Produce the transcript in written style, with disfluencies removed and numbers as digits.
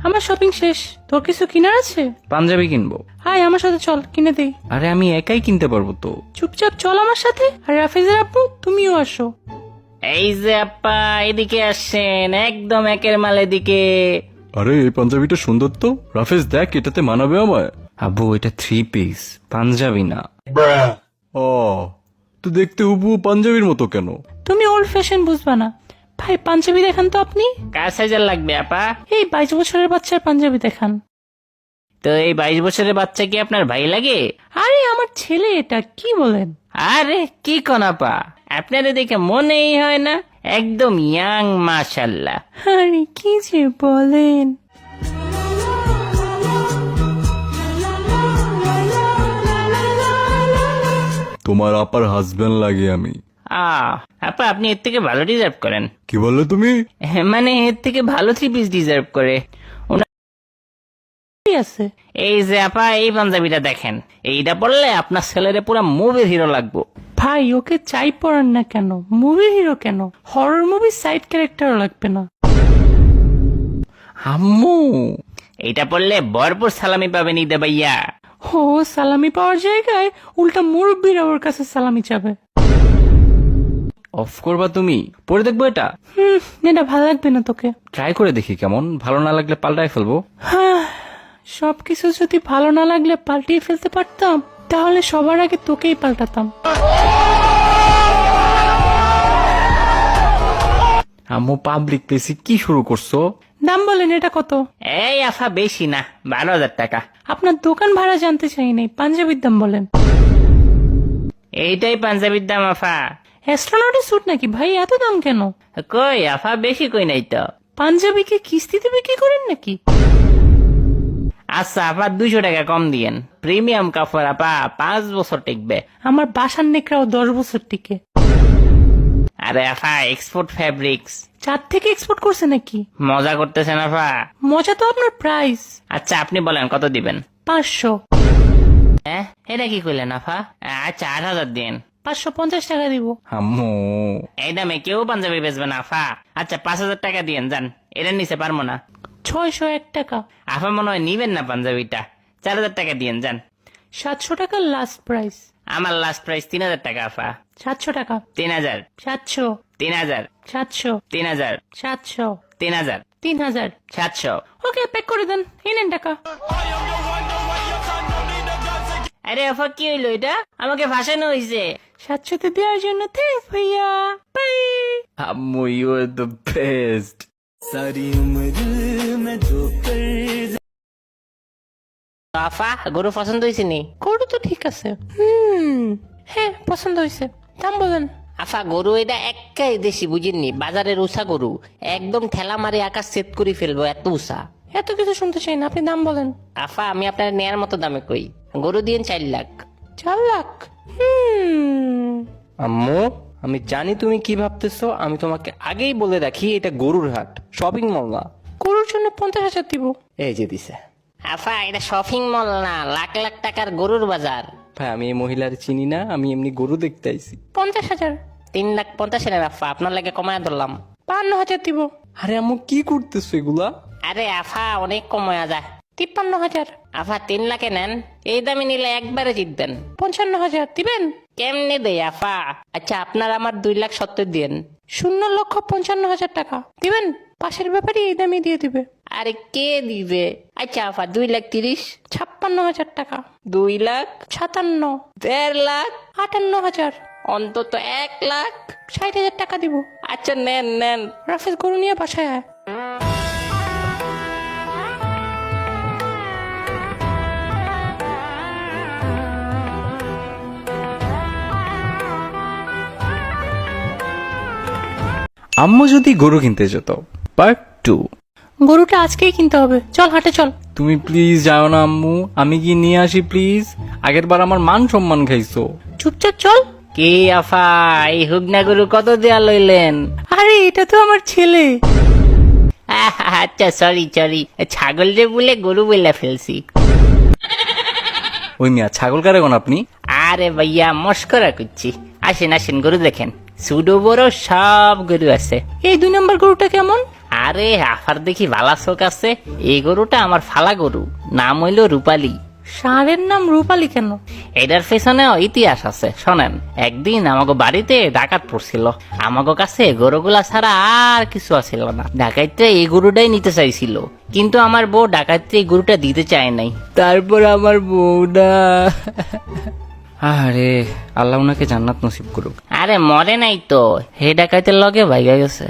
আমার শপিং শেষ। তোর কিছু কিনার আছে? পাঞ্জাবি কিনবো। হাই, আমার সাথে চল, কিনে দেই। আরে আমি একাই কিনতে পারবো তো। চুপচাপ চল আমার সাথে। আর রাফেজের আপু, তুমিও আসো। এই যে আপা, এদিকে আসছেন, একদম একের মাল এদিকে। আরে এই পাঞ্জাবিটা সুন্দর তো, রাফেজ দেখ এটাতে মানাবে আমায়। আব্বু এটা 3 পিস, পাঞ্জাবি না। ও, তো দেখতে হুবহু পাঞ্জাবির মতো কেন? তুমি ওল্ড ফ্যাশন বুঝবা না। ভাই, পাঞ্জাবি দেখান তো আপনি। কার সাইজের লাগবে আপা? এই 22 বছরের বাচ্চার পাঞ্জাবি দেখান। তো এই 22 বছরের বাচ্চা কি আপনার ভাই লাগে? আরে আমার ছেলে এটা, কি বলেন? আরে কি কোন আপা, আপনারে দেখে মনেই হয় না, একদম ইয়াং মাশাল্লাহ। আরে কি যে বলেন। তোমার আপার হাজবেন্ড লাগে আমি। আপা আপনি এর থেকে ভালো ডিজার্ভ করেন। কি বললে তুমি? মানে এর থেকে ভালো 3 পিস ডিজার্ভ করে। কি আছে? এই যে আপা, এই পাঞ্জাবিটা দেখেন, এইটা পরলে আপনার ছেলেরে পুরো মুভির হিরো লাগবো। ভাই, ওকে চাই পড়ান না কেন? মুভি হিরো কেন, হরর মুভি সাইড ক্যারেক্টারও লাগবে না। আম্মু এইটা পরলে ভরপুর সালামি পাবেন ঈদে ভাইয়া। ও, সালামি পাওয়ার জায়গায় উল্টা মুরব্বীরা ওর কাছে সালামি চাবে। অফ করবা তুমি? পরে দেখবো এটা। এটা ভালো লাগবে না তোকে। ট্রাই করে দেখি কেমন, ভালো না লাগলে পাল্টাই ফেলবো। সবকিছু যদি ভালো না লাগলে পাল্টিয়ে ফেলতে পারতাম, তাহলে সবার আগে তোকেই পাল্টাতাম। আম্মু পাবলিক প্লেসে কি শুরু করছো? দাম বলেন, এটা কত? এই আফা বেশি না, 12,000 টাকা। আপনার দোকান ভাড়া জানতে চাই নাই, পাঞ্জাবির দাম বলেন। এইটাই পাঞ্জাবির দাম আফা। অ্যাস্ট্রোনটের স্যুট নাকি ভাই, এত দাম কেন? কই আফা, বেশি কই নাই তো। পাঞ্জাবিকে কিস্তিতে বিক্রি করেন নাকি? আচ্ছা আপা, 200 টাকা কম দিয়েন। প্রিমিয়াম কাপড় আপা, 5 বছর টিকবে। আমার বাসার নেকড়াও 10 বছর টিকে। আরে আফা, এক্সপোর্ট ফ্যাব্রিক্স। চাঁদ থেকে এক্সপোর্ট করছে নাকি? মজা করতেছেন আফা? মজা তো আপনার প্রাইস। আচ্ছা আপনি বলেন কত দিবেন? 500। হ্যাঁ, এটা কি কইলেন আফা? আচ্ছা 8,000 দিন। 550 টাকা দিব। আম্মু এই দামে কেউ পাঞ্জাবি বেচবে না আফা। আচ্ছা 5,000 টাকা দিয়েন, যান। এটার নিচে পারবো না। 601 টাকা। আফা মনে হয় নিবেন না পাঞ্জাবিটা। 4,000 টাকা দিয়েন, যান। 700 টাকা লাস্ট প্রাইস। আমার লাস্ট প্রাইস 3,000 টাকা আফা। 700 টাকা। 3,000। 700। 3,000। 700। 3,000। 700। 3,000। 3000। 700। ওকে, প্যাক করে দেন, এই নেন টাকা। আরে আফা, কি হইলো এটা? আমাকে ভাসানো হয়েছে। 700 দেওয়ার জন্য থ্যাঙ্কস ভাইয়া, বাই। আম্মু ইউ আর দ্য বেস্ট। আফা, গরু পছন্দ হয়েছে নি? গরু তো ঠিক আছে। হ্যাঁ, পছন্দ হয়েছে। দাম বলেন। আফা গরু এটা একাই দেশি, বুঝিনি, বাজারের উষা গরু, একদম ঠেলা মারি আকাশ সেট করে ফেলবো, এত উষা। এত কিছু শুনতে চাই না, আপনি দাম বলেন। আফা আমি আপনার নেয়ার মতো দামে কই, গরু দিন 4 লাখ। 4 লাখ? আম্মু আমি জানি তুমি কি ভাবতেছো, আমি তোমাকে আগেই বলে রাখি এটা গরুর হাট, শপিং মল না। গরুর জন্য 50,000 দিব। এই যে দিছে। আফা এটা শপিং মল না, লাখ লাখ টাকার গরুর বাজার। ভাই আমি এই মহিলার চিনি না, আমি এমনি গরু দেখতে আইছি। 50,000। 3,50,000 আফা, আপনার লাগে কমায় ধরলাম। 52,000 দিব। আরে আম্মু কি করতেছো এগুলা? আরে আফা অনেক কমায়া যায়। 53,000। আফা 3 লাখে নেন, এই দামে নিলে একবারে জিতবেন। 55,000 দিবেন? কেমনে দেয় আফা? আচ্ছা আপনার আমার 2,70,000 দিন। 0,55,000 টাকা দিবেন? পাশের ব্যাপারই এই দামে দিয়ে দিবে। আরে কে দিবে? আচ্ছা আফা 2,30,000। 56,000 টাকা। 2,00,000। 57। 1.5 লাখ। 58,000। অন্তত 1 লাখ। 60,000 টাকা দিব। আচ্ছা নেন নেন। রাফেজ গরু নিয়ে বাসায় আয়। আম্মু যদি গরু কিনতে যেত। পার্ট 2। গরুটা আজকেই কিনতে হবে, চল হাটে চল। তুমি প্লিজ যাও না আম্মু, আমি কি নিয়ে আসি প্লিজ। আগের বার আমার মান সম্মান খাইছো। চুপচাপ চল। কি আফা, এই হুগনা গরু কত দেয়া লইলেন? আরে এটা তো আমার ছেলে। আচ্ছা সরি সরি, ছাগল যে বলে গরু বলে ফেলছি। ওই মিয়া ছাগল কারে কোন আপনি? আরে ভাইয়া মস্করা করছি। আসেন আসেন, গরু দেখেন, ছোট বড় সব গরু আছে। এই 2 নম্বর গরুটা কেমন? আরে আফার দেখি ভালা চোখ আছে, এই গরুটা আমার ফালা গরু, নাম হইল রূপালী। ষাঁড়ের নাম রূপালী কেন? এটার পেছনেও ইতিহাস আছে, শোনেন। একদিন আমাকে বাড়িতে ডাকাত পড়ছিল, আমাকে কাছে গরুগুলা ছাড়া আর কিছু আছিল না। ডাকাইতে এই গরুটাই নিতে চাইছিল, কিন্তু আমার বউ ডাকাইতে এই গরুটা দিতে চায় নাই। তারপর আমার বউটা, আরে আল্লাহ ওনাকে জান্নাত নসিব করুক। আরে মরে নাই তো, হে ডাকাইতের লগে ভাইগা গেছে।